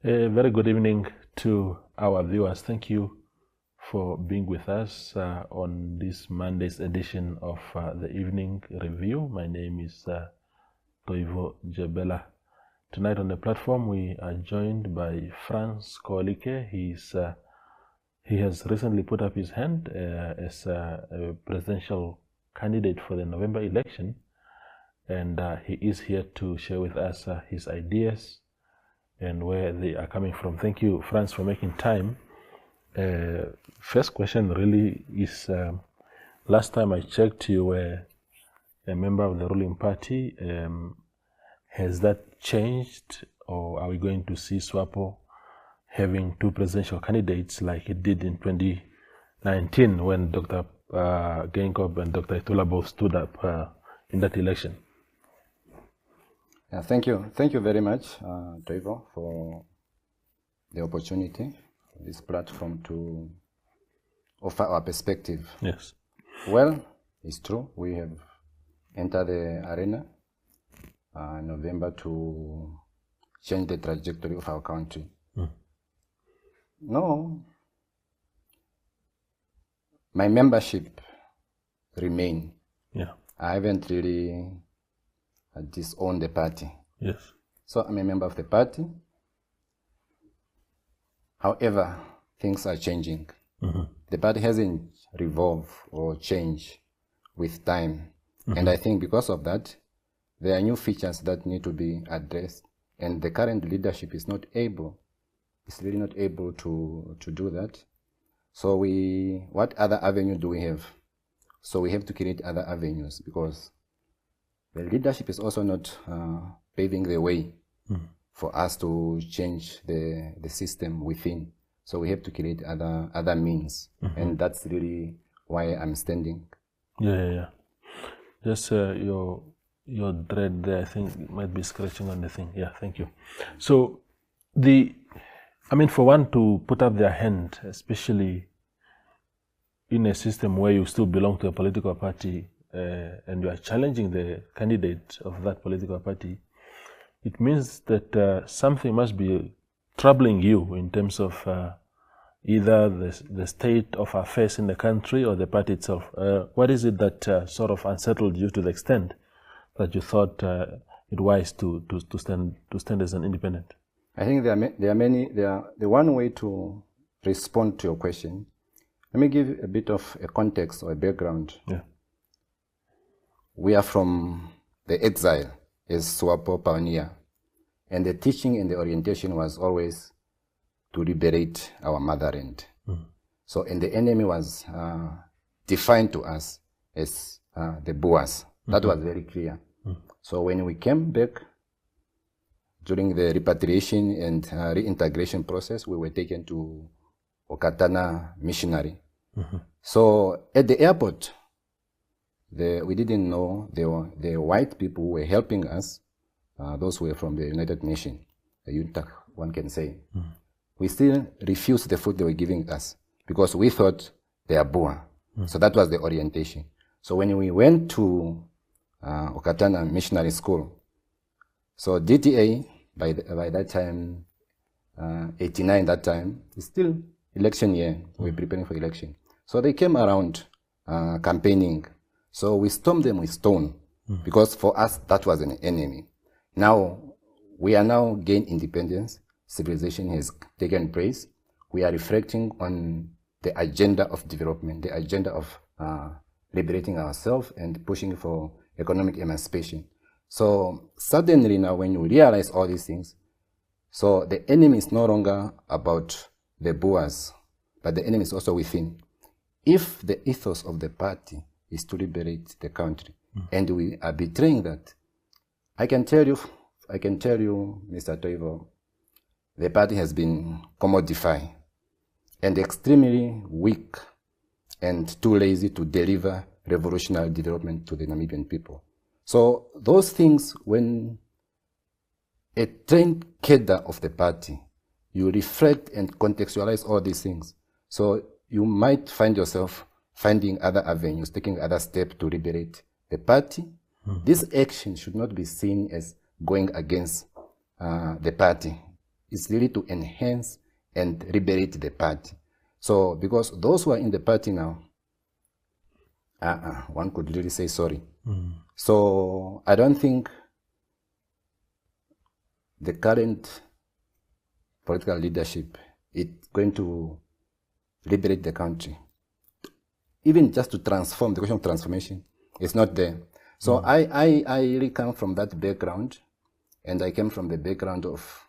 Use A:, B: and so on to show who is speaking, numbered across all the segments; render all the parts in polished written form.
A: A very good evening to our viewers. Thank you for being with us on this Monday's edition of the Evening Review. My name is Toivo Jebela. Tonight on the platform we are joined by Frans Koolike. He has recently put up his hand as a presidential candidate for the November election, and he is here to share with us his ideas and where they are coming from. Thank you, Frans, for making time. First question really is, last time I checked, you were a member of the ruling party. Has that changed, or are we going to see Swapo having two presidential candidates like it did in 2019 when Dr. Geingob and Dr. Itula both stood up in that election?
B: Yeah, thank you. Thank you very much, Toivo, for the opportunity, this platform to offer our perspective.
A: Yes.
B: Well, it's true. We have entered the arena in November to change the trajectory of our country. No, my membership remain.
A: Yeah.
B: I haven't really disown the party.
A: Yes.
B: So I'm a member of the party. However, things are changing. The party hasn't evolved or changed with time. And I think because of that, there are new features that need to be addressed. And the current leadership is really not able to do that. So what other avenue do we have? So we have to create other avenues, because the leadership is also not paving the way for us to change the system within. So we have to create other means, and that's really why I'm standing.
A: Yeah. Just your dread there, I think, might be scratching on the thing. Yeah, thank you. So for one to put up their hand, especially in a system where you still belong to a political party, and you are challenging the candidate of that political party, it means that something must be troubling you in terms of either the state of affairs in the country or the party itself. What is it that sort of unsettled you to the extent that you thought it wise to stand as an independent?
B: I think there are many. The one way to respond to your question, let me give a bit of a context or a background.
A: Yeah.
B: We are from the exile as Swapo pioneer, and the teaching and the orientation was always to liberate our motherland. So, and the enemy was defined to us as the Boers. That was very clear. So when we came back during the repatriation and reintegration process, we were taken to Okatana missionary. So at the airport, we didn't know the white people who were helping us, those who were from the United Nations, the UNTAC, one can say. We still refused the food they were giving us because we thought they are Boer. So that was the orientation. So when we went to Okatana Missionary School, so DTA, by that time, 89 that time, it's still election year, we're preparing for election. So they came around campaigning. So we stormed them with stone, because for us, that was an enemy. Now, we are now gained independence. Civilization has taken place. We are reflecting on the agenda of development, the agenda of liberating ourselves and pushing for economic emancipation. So suddenly now, when you realize all these things, so the enemy is no longer about the Boers, but the enemy is also within. If the ethos of the party is to liberate the country, and we are betraying that, I can tell you, Mr. Toivo, the party has been commodified and extremely weak and too lazy to deliver revolutionary development to the Namibian people. So those things, when a trained cadre of the party, you reflect and contextualize all these things. So you might find yourself finding other avenues, taking other steps to liberate the party. This action should not be seen as going against the party. is really to enhance and liberate the party. So, because those who are in the party now, one could really say sorry. So, I don't think the current political leadership is going to liberate the country. Even just to transform, the question of transformation is not there. So I really come from that background, and I came from the background of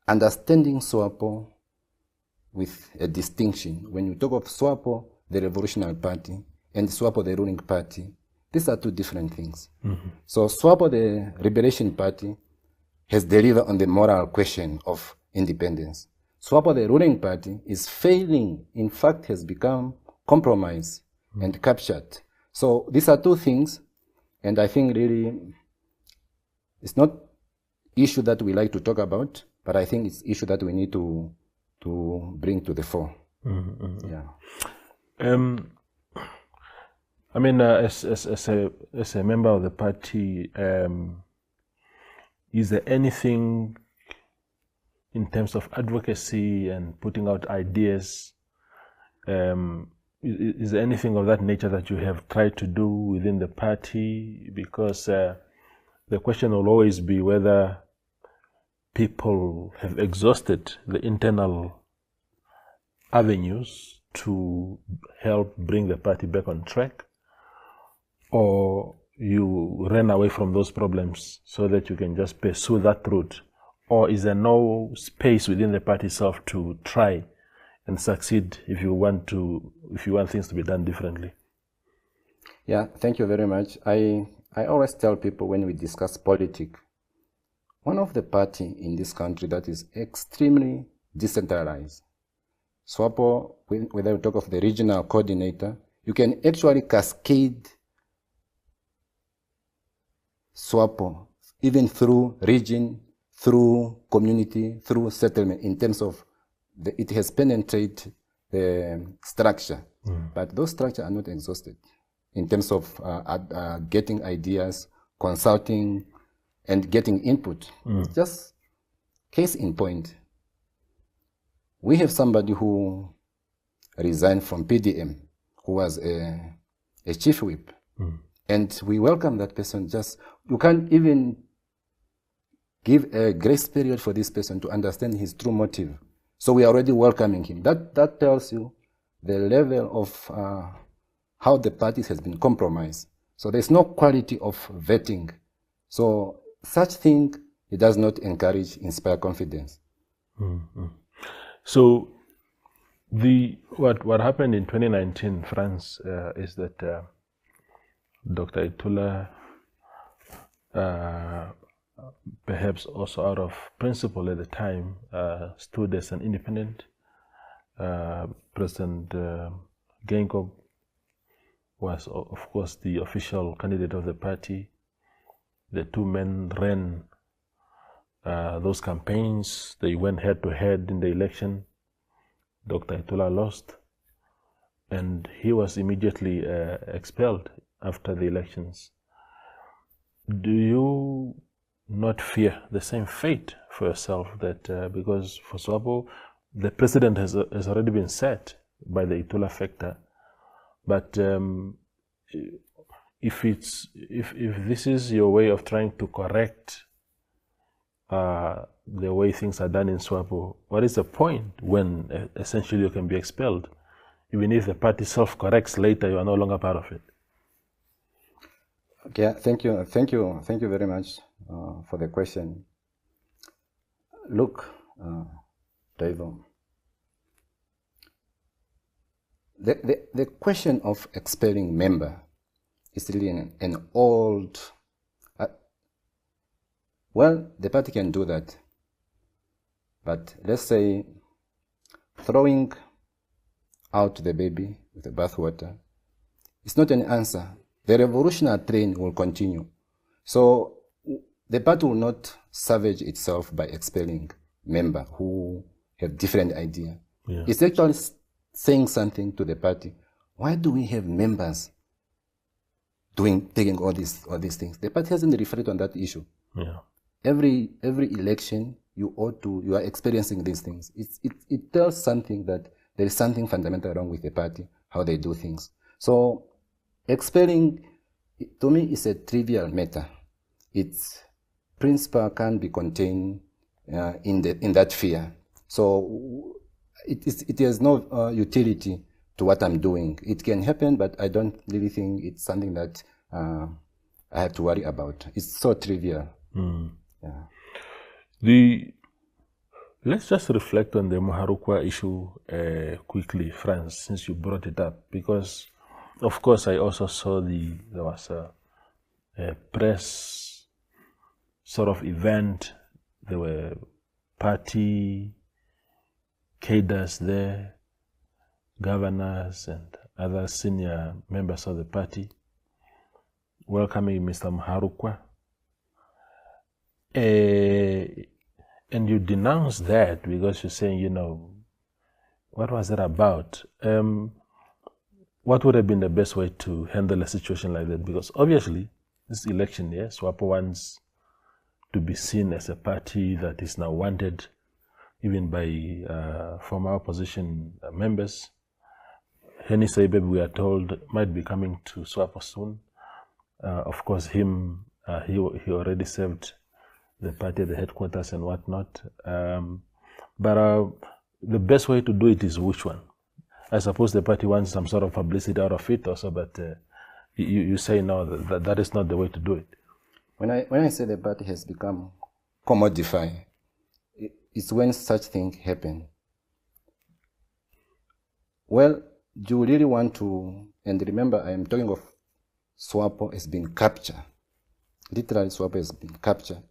B: understanding Swapo with a distinction. When you talk of Swapo, the Revolutionary Party, and Swapo, the ruling party, these are two different things. So Swapo, the Liberation Party, has delivered on the moral question of independence. Swapo, the ruling party, is failing, in fact has become compromised and captured. So these are two things, and I think really it's not issue that we like to talk about, but I think it's issue that we need to bring to the fore. Yeah.
A: I mean, as a member of the party, is there anything in terms of advocacy and putting out ideas, is there anything of that nature that you have tried to do within the party? Because the question will always be whether people have exhausted the internal avenues to help bring the party back on track, or you ran away from those problems so that you can just pursue that route. Or is there no space within the party itself to try and succeed if you want things to be done differently?
B: Yeah, thank you very much. I always tell people when we discuss politics, one of the party in this country that is extremely decentralized. Swapo, whether we talk of the regional coordinator, you can actually cascade Swapo even through region, through community, through settlement, in terms of it has penetrated the structure. But those structures are not exhausted in terms of getting ideas, consulting, and getting input. It's just case in point. We have somebody who resigned from PDM, who was a chief whip. And we welcome that person. You can't even give a grace period for this person to understand his true motive. So we are already welcoming him. That tells you the level of how the parties has been compromised. So there's no quality of vetting. So such thing, it does not encourage, inspire confidence.
A: So what happened in 2019, France, is that Dr. Ndaitwah, perhaps also out of principle at the time, stood as an independent. President Genko was, of course, the official candidate of the party. The two men ran those campaigns. They went head to head in the election. Dr. Ndaitwah lost, and he was immediately expelled after the elections. Do you not fear the same fate for yourself, that because for Swapo, the precedent has already been set by the Ndaitwah factor, but if this is your way of trying to correct the way things are done in Swapo, what is the point when essentially you can be expelled? Even if the party self-corrects later, you are no longer part of it.
B: Okay, thank you very much for the question. Look, Davo, the question of expelling member is really an old. Well, the party can do that, but let's say throwing out the baby with the bathwater is not an answer. The revolutionary train will continue. So the party will not savage itself by expelling members who have different ideas. Yeah. It's actually saying something to the party. Why do we have members taking all these things? The party hasn't reflected on that issue.
A: Yeah.
B: Every election, you are experiencing these things. It tells something that there is something fundamental wrong with the party, how they do things. So expelling, to me, is a trivial matter. Its principle can be contained in that fear. So it has no utility to what I'm doing. It can happen, but I don't really think it's something that I have to worry about. It's so trivial.
A: Yeah. Let's just reflect on the Moharukwa issue quickly, Frans, since you brought it up, because of course I also saw there was a press sort of event. There were party cadres there, governors and other senior members of the party welcoming Mr. Moharukwa. And you denounce that because you're saying, what was it about? What would have been the best way to handle a situation like that? Because obviously, this election, yes, Swapo wants to be seen as a party that is now wanted, even by former opposition members. Henny Saibeb, we are told, might be coming to Swapo soon. Of course, he already served the party at the headquarters and whatnot. But the best way to do it is which one? I suppose the party wants some sort of publicity out of it also, but you say no, that is not the way to do it.
B: When I say the party has become commodified, it's when such things happen. Well, do you really want to, and remember I am talking of Swapo has been captured. Literally Swapo has been captured.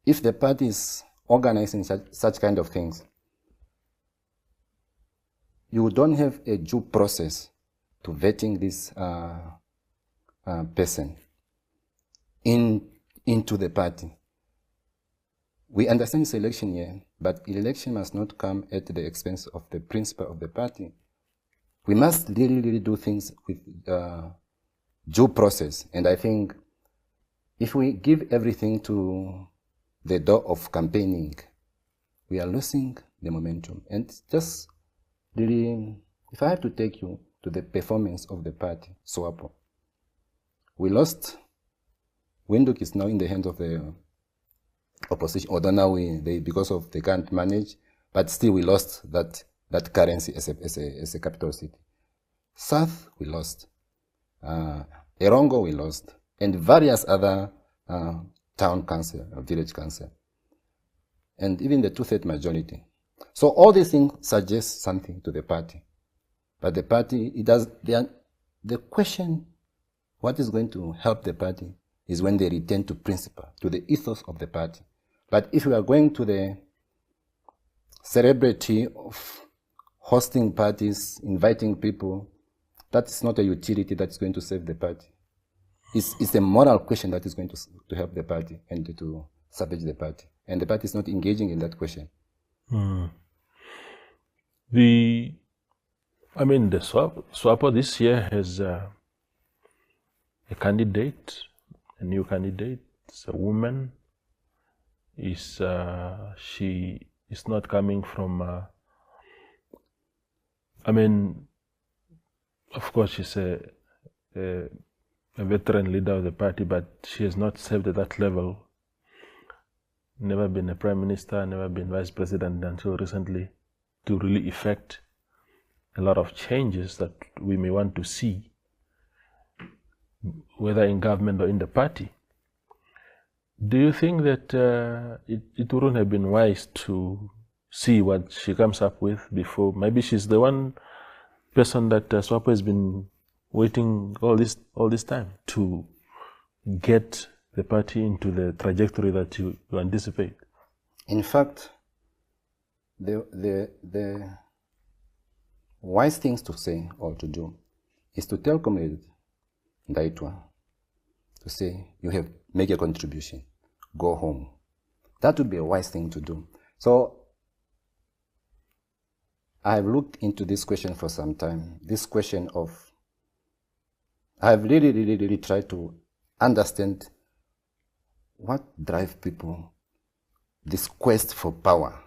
B: If the party is organizing such kind of things, you don't have a due process to vetting this person into the party. We understand it's election year, but election must not come at the expense of the principle of the party. We must really do things with due process. And I think if we give everything to the door of campaigning, we are losing the momentum. And just really, if I have to take you to the performance of the party, Swapo, we lost. Windhoek is now in the hands of the opposition, although now because of they can't manage, but still we lost that currency as a capital city. South we lost, Erongo we lost, and various other town council, village council, and even the 2/3 majority. So all these things suggest something to the party, but the party, the question, what is going to help the party is when they return to principle, to the ethos of the party. But if we are going to the celebrity of hosting parties, inviting people, that is not a utility that is going to save the party. It's a moral question that is going to help the party and to salvage the party. And the party is not engaging in that question.
A: The Swapo this year has a candidate, a new candidate. It's a woman. She is not coming from, of course she's a veteran leader of the party, but she has not served at that level. Never been a prime minister, never been vice president until recently, to really effect a lot of changes that we may want to see, whether in government or in the party. Do you think that it wouldn't have been wise to see what she comes up with before? Maybe she's the one person that Swapo has been waiting all this time to get the party into the trajectory that you anticipate.
B: In fact, the wise things to say or to do is to tell Comrade Ndaitwah to say, you have made a contribution, go home. That would be a wise thing to do. So I've looked into this question for some time. This question of, I've really tried to understand what drives people this quest for power.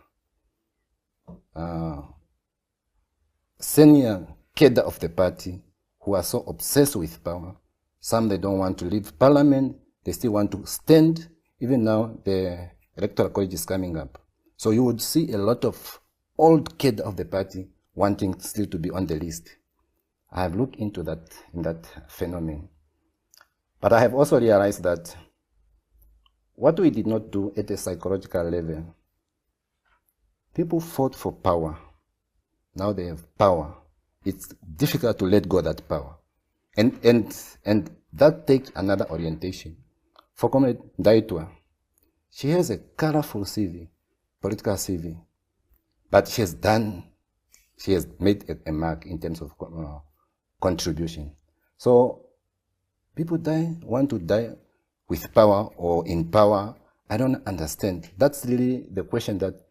B: Senior cadre of the party who are so obsessed with power. Some they don't want to leave parliament, they still want to stand. Even now the electoral college is coming up. So you would see a lot of old cadre of the party wanting still to be on the list. I have looked into that phenomenon. But I have also realized that what we did not do at a psychological level, people fought for power. Now they have power. It's difficult to let go of that power. And that takes another orientation. For Comrade Ndaitwah, she has a colorful CV, political CV, but she has made a mark in terms of contribution. So people want to die with power or in power. I don't understand. That's really the question that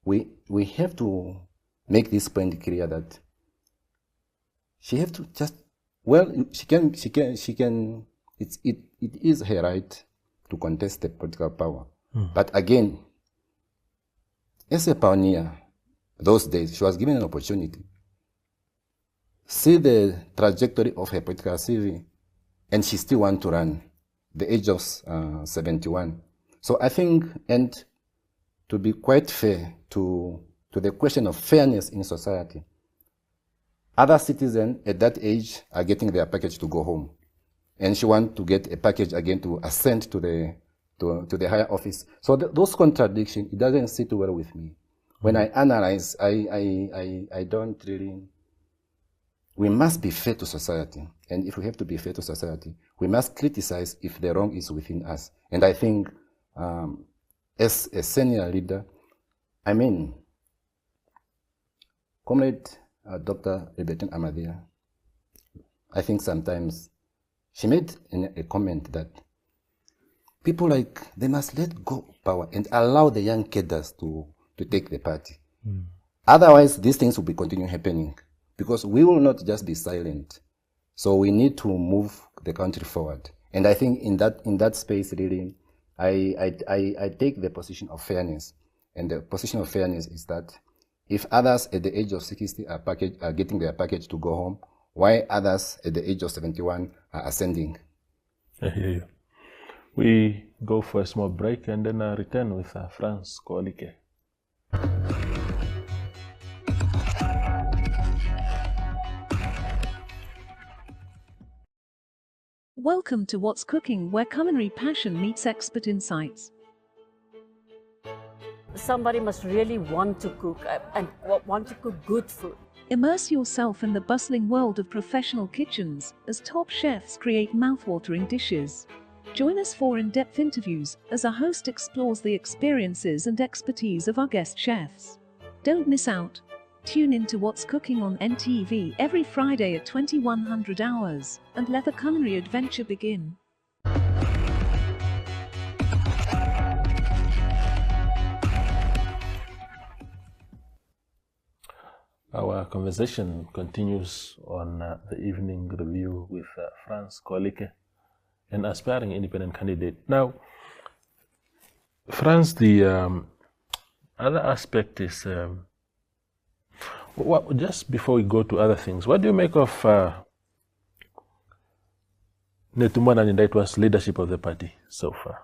B: we have to make this point clear, that she have to just, well, it is her right to contest the political power. But again, as a pioneer, those days, she was given an opportunity. See the trajectory of her political CV, and she still wants to run, the age of 71. So I think, and to be quite fair to the question of fairness in society, other citizens at that age are getting their package to go home, and she wants to get a package again to ascend to the higher office. So those contradictions, it doesn't sit well with me. When I analyze, I don't really. We must be fair to society, and if we have to be fair to society, we must criticize if the wrong is within us. And I think, as a senior leader, I mean, Comrade Dr. Rebecca Amadia, I think sometimes she made a comment that people they must let go of power and allow the young cadres to take the party. Otherwise, these things will be continue happening, because we will not just be silent. So we need to move the country forward. And I think in that space, really, I take the position of fairness. And the position of fairness is that if others at the age of 60 are getting their package to go home, why others at the age of 71 are ascending?
A: I hear you. We go for a small break and then return with Frans Koolike.
C: Welcome to What's Cooking, where culinary passion meets expert insights.
D: Somebody must really want to cook and want to cook good food.
C: Immerse yourself in the bustling world of professional kitchens as top chefs create mouthwatering dishes. Join us for in-depth interviews as our host explores the experiences and expertise of our guest chefs. Don't miss out. Tune in to What's Cooking on NTV every Friday at 2100 hours and let the culinary adventure begin.
A: Our conversation continues on the evening review with Frans Koolike, an aspiring independent candidate. Now, Frans, the other aspect is, just before we go to other things, what do you make of Netumbo Nandi-Ndaitwah's leadership of the party so far,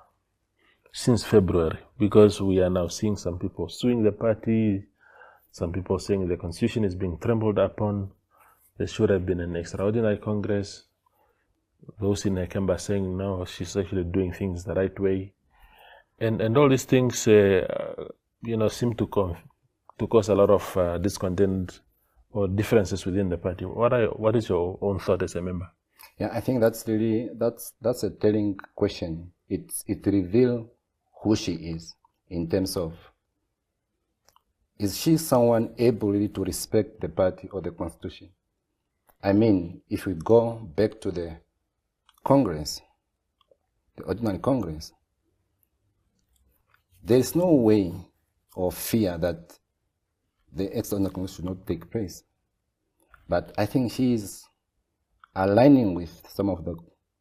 A: since February? Because we are now seeing some people suing the party, some people saying the constitution is being trampled upon, there should have been an extraordinary Congress. Those in Kemba saying, no, she's actually doing things the right way. And all these things, seem to cause a lot of discontent or differences within the party. What is your own thought as a member?
B: Yeah, I think that's a telling question. It reveals who she is in terms of, is she someone able really to respect the party or the constitution? I mean, if we go back to the Congress, the ordinary Congress, there is no way or fear that the external Congress should not take place. But I think she is aligning with some of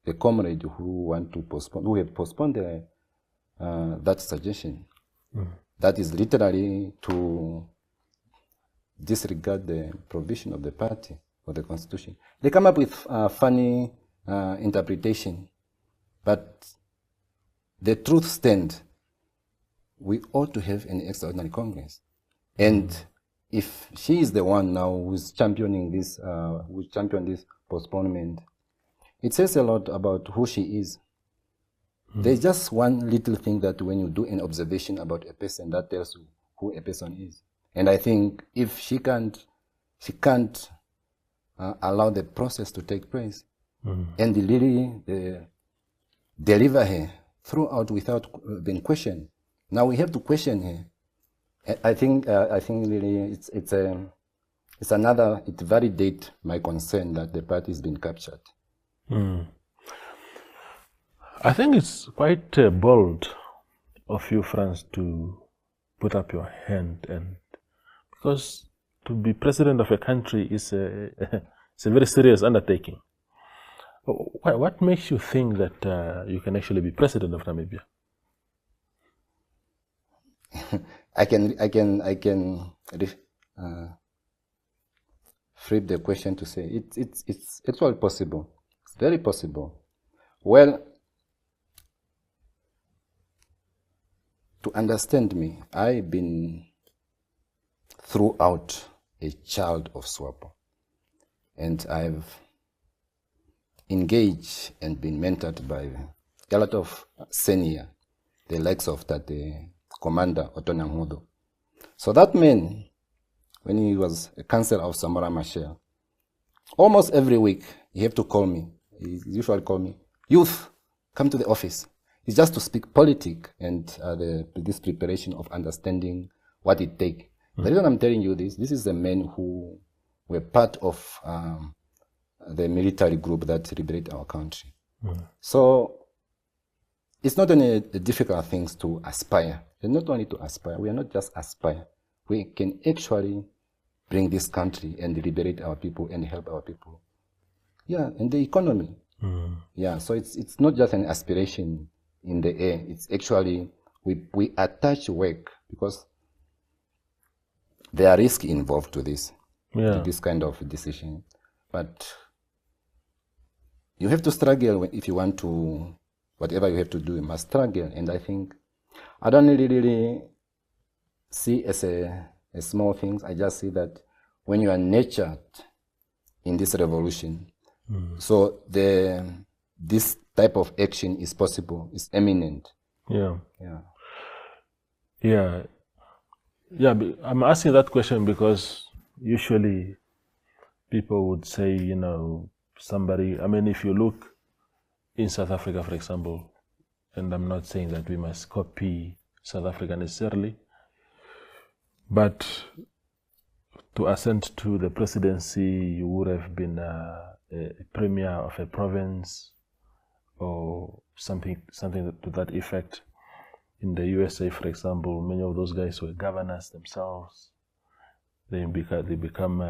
B: the comrades who want to postpone, who have postponed that suggestion. That is literally to disregard the provision of the party or the constitution. They come up with funny interpretation, but the truth stands. We ought to have an extraordinary Congress. And if she is the one now who's championing this, who championed this postponement, it says a lot about who she is. There's just one little thing that when you do an observation about a person, that tells you who a person is. And I think if she can't allow the process to take place and really deliver her throughout without being questioned. Now we have to question her. I think really it validates my concern that the party has been captured.
A: I think it's quite bold of you, Frans, to put up your hand, and because to be president of a country is it's a very serious undertaking. What makes you think that you can actually be president of Namibia?
B: I can flip the question to say it's all possible. It's very possible. Well, to understand me, I've been throughout a child of Swapo, and I've engaged and been mentored by a lot of senior, the likes of that Commander Otona Ngudo. So that man, when he was a councillor of Samora Machel, almost every week he have to call me. He usually call me, "Youth, come to the office." It's just to speak politics and this preparation of understanding what it takes. The reason I'm telling you this is the men who were part of the military group that liberated our country. So it's not only the difficult things to aspire. And not only to aspire, we are not just aspire. We can actually bring this country and liberate our people and help our people. Yeah, and the economy. Yeah, so it's not just an aspiration in the air. It's actually, we attach work because there are risks involved to this, to this kind of decision. But you have to struggle if you want to, whatever you have to do, you must struggle. And I think, I don't really see as a small thing. I just see that when you are nurtured in this revolution, so this type of action is possible, is imminent. I'm asking that question because usually people would say, you know, somebody, I mean, if you look in South Africa, for example, and I'm not saying that we must copy South Africa necessarily, but to ascend to the presidency, you would have been a premier of a province or something to that effect. In the USA, for example, many of those guys were governors themselves. They become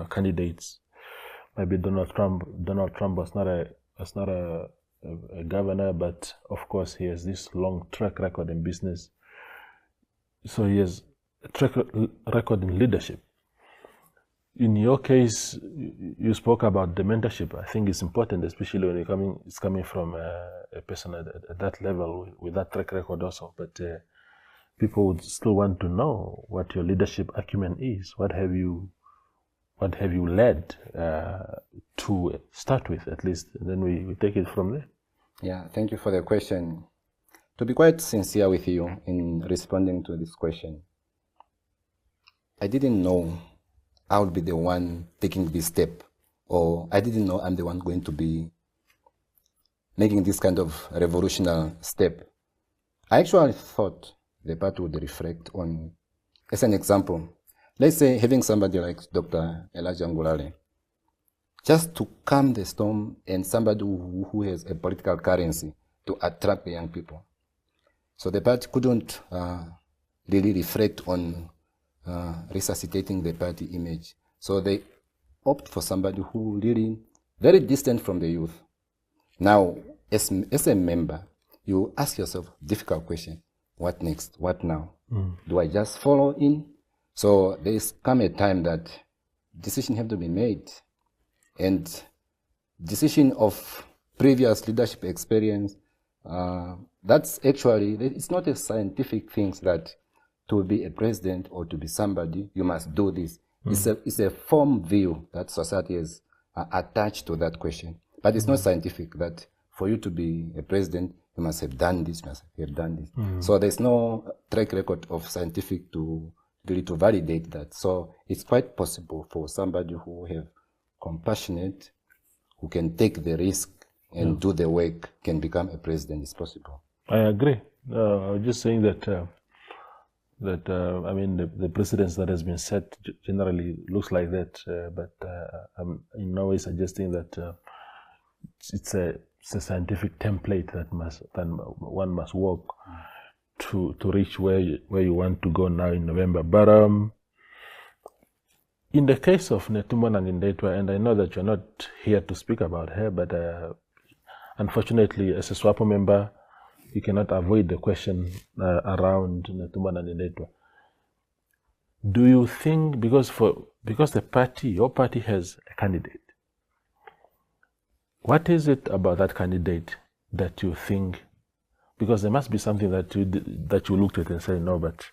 B: candidates. Maybe Donald Trump was not a governor, but of course he has this long track record in business. So he has a track record in leadership. In your case, you spoke about the mentorship. I think it's important, especially when it's coming from a person at that level with that track record also. But people would still want to know what your leadership acumen is. What have you led to start with, at least? And then we take it from there. Yeah, thank you for the question. To be quite sincere with you in responding to this question, I didn't know I would be the one taking this step, or I didn't know I'm the one going to be making this kind of revolutionary step. I actually thought the party would reflect on, as an example, let's say having somebody like Dr. Elijah Ngulale, just to calm the storm, and somebody who has a political currency to attract the young people. So the party couldn't really reflect on resuscitating the party image. So they opt for somebody who really very distant from the youth. Now, as a member, you ask yourself difficult question. what next? What now? Do I just follow in? So there's come a time that decisions have to be made. And decision of previous leadership experience, that's actually, it's not a scientific thing that to be a president or to be somebody, you must do this. It's a form view that society is attached to that question. But it's not scientific that for you to be a president, you must have done this, you must have done this. So there's no track record of scientific to really to validate that. So it's quite possible for somebody who have compassionate, who can take the risk and do the work, can become a president. It's possible.
A: I agree. I was just saying that I mean the precedence that has been set generally looks like that, but I'm in no way suggesting that it's a scientific template that one must walk to reach where you want to go now in November. But in the case of Netumbo Nandi-Ndaitwah, and I know that you're not here to speak about her, but unfortunately, as a Swapo member, you cannot avoid the question around Netumbo Nandi-Ndaitwah. Do you think, because the party, your party has a candidate, what is it about that candidate that you think, because there must be something that you looked at and said, no, but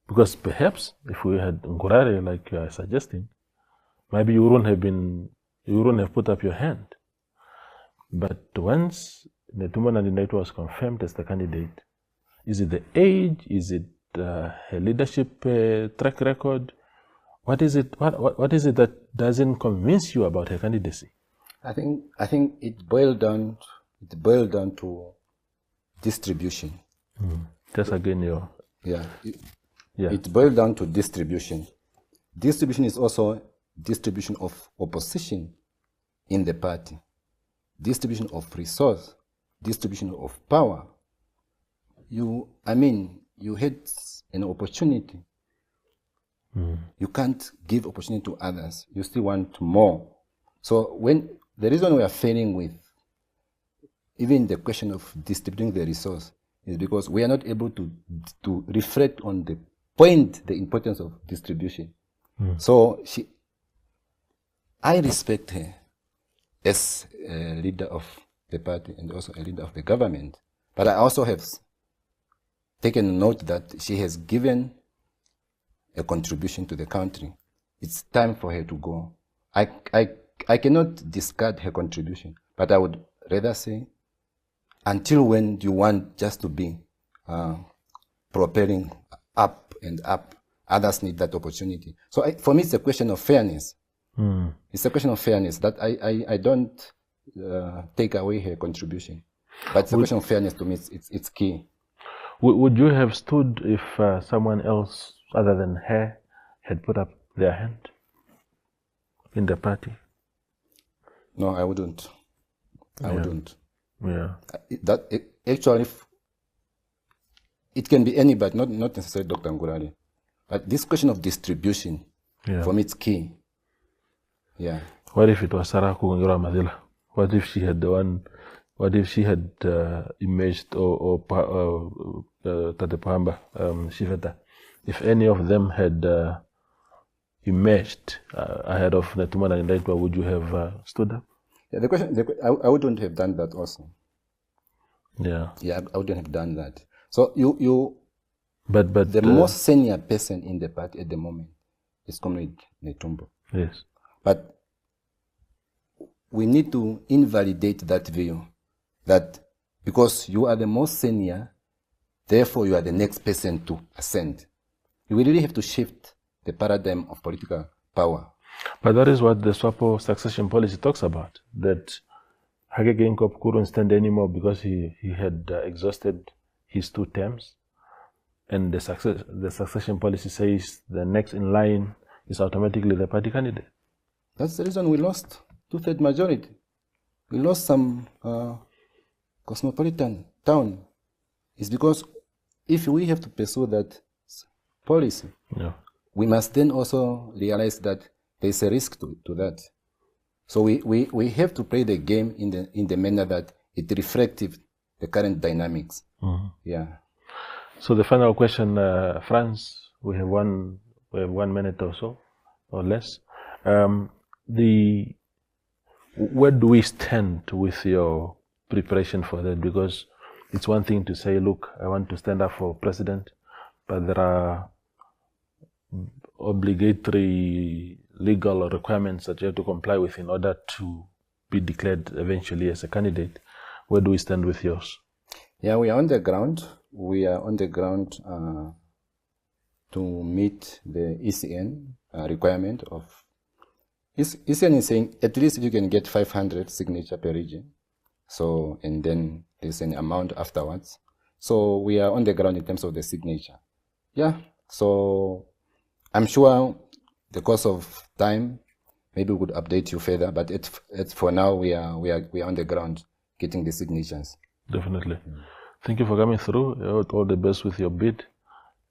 A: because perhaps if we had Ngurare, like you are suggesting, maybe you wouldn't have put up your hand. But once Netumbo Nandi-Ndaitwah was confirmed as the candidate, is it the age? Is it her leadership track record? What is it? What is it that doesn't convince you about her candidacy?
B: I think it boiled down to distribution.
A: Just again,
B: it boiled down to distribution. Distribution is also distribution of opposition in the party, distribution of resource, distribution of power. You had an opportunity. You can't give opportunity to others. You still want more. So the reason we are failing with even the question of distributing the resource is because we are not able to reflect on the importance of distribution. So I respect her as a leader of the party and also a leader of the government. But I also have taken note that she has given a contribution to the country. It's time for her to go. I cannot discard her contribution, but I would rather say, until when do you want just to be propelling up and up? Others need that opportunity. So for me, it's a question of fairness. It's a question of fairness that I don't take away her contribution. But it's a question of fairness to me. It's key.
A: Would you have stood if someone else other than her had put up their hand in the party?
B: No, I wouldn't. I wouldn't.
A: Yeah.
B: Actually, it can be anybody, not necessarily Dr. Ngurare. But this question of distribution, for me, it's key. Yeah.
A: What if it was Sarah Kugungira Madila? What if she had the one? What if she had emerged or Tadepamba, Shiveta? If any of them had emerged ahead of Netumbo Nandi-Ndaitwah, would you have stood up?
B: Yeah, the question, I wouldn't have done that also.
A: Yeah.
B: Yeah, I wouldn't have done that. So
A: But
B: the most senior person in the party at the moment is Comrade Netumbo.
A: Yes.
B: But we need to invalidate that view that because you are the most senior, therefore you are the next person to ascend. You really have to shift the paradigm of political power.
A: But that is what the Swapo succession policy talks about, that Hage Geingob couldn't stand anymore because he had exhausted his 2 terms. And the succession policy says the next in line is automatically the party candidate.
B: That's the reason we lost 2/3 majority. We lost some cosmopolitan town. It's because if we have to pursue that policy, we must then also realize that there's a risk to that. So we have to play the game in the manner that it reflects the current dynamics. Yeah.
A: So the final question, Frans, we have 1 minute or so, or less. Where do we stand with your preparation for that? Because it's one thing to say, look, I want to stand up for president, but there are obligatory legal requirements that you have to comply with in order to be declared eventually as a candidate. Where do we stand with yours?
B: Yeah, we are on the ground. We are on the ground to meet the ECN requirement of... ECN is saying at least you can get 500 signatures per region. So, and then there's an amount afterwards. So we are on the ground in terms of the signature. Yeah, so I'm sure the course of time, maybe we could update you further, but it's for now we are on the ground getting the signatures.
A: Definitely. Thank you for coming through. All the best with your bid,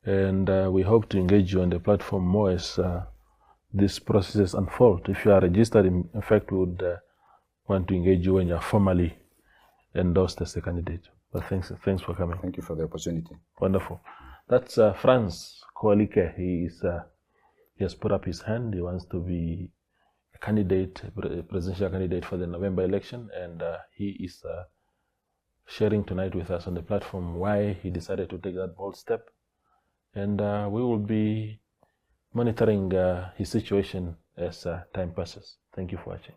A: and we hope to engage you on the platform more as these processes unfold. If you are registered, in fact, we would want to engage you when you are formally endorsed as a candidate. But thanks for coming.
B: Thank you for the opportunity.
A: Wonderful. That's Frans Koolike. He has put up his hand. He wants to be a candidate, a presidential candidate for the November election, and he is sharing tonight with us on the platform why he decided to take that bold step. And we will be monitoring his situation as time passes. Thank you for watching.